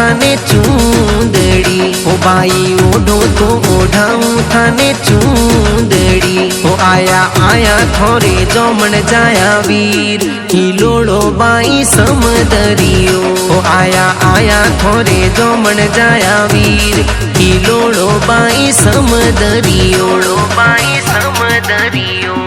थाने चूंदड़ी। O by ओढ़ो तो ओढ़ाऊं थाने चूंदड़ी। ओ आया आया थोरे जोमण जाया वीर, हिलोड़ो बाई समदरियो। ओ आया आया थोरे जोमण जाया वीर, हिलोड़ो बाई समदरियो। बाई समदरियो।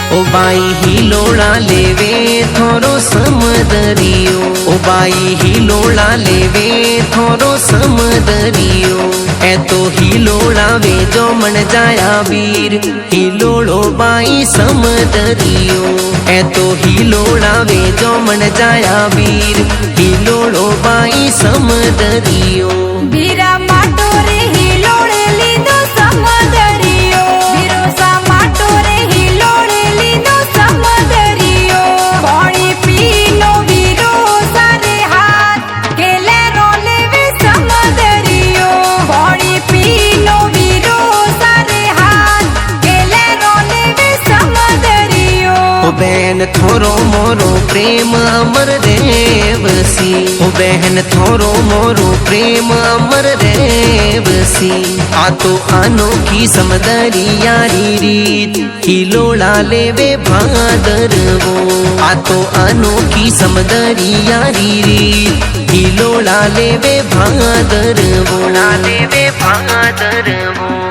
ओ बाई हिलोड़ा लेवे थोरो समदरियो। ओ बाई हिलोड़ा लेवे थोरो समदरियो। ए तो हिलोड़ा वे जो मन जाया वीर, हिलोड़ो बाई समदरियो। ए तो हिलोड़ा वे जो मन जाया वीर, हिलोड़ो बाई समदरियो। बीरा माटो रे हिलोड़े लीधो समदरियो। बीरो सा माटो रे हिलोड़े लीधो समदरियो। पानी पीनो बीरो सारे हाथ, केले रोले वे समदरियो। पानी पीनो बीरो सारे हाथ, केले रोले वे समदरियो। ओ बहन थोरो मोरो प्रेम अमर रेवसी। ओ बहन थोरो मोरो प्रेम अमर रेवसी। आ तो अनोखी समदरी यारी रीत, हिलोड़ा लेवे भादरवो। आ तो अनोखी समदरी यारी रीत, हिलोड़ा लेवे भादरवो। लेवे भादरवो।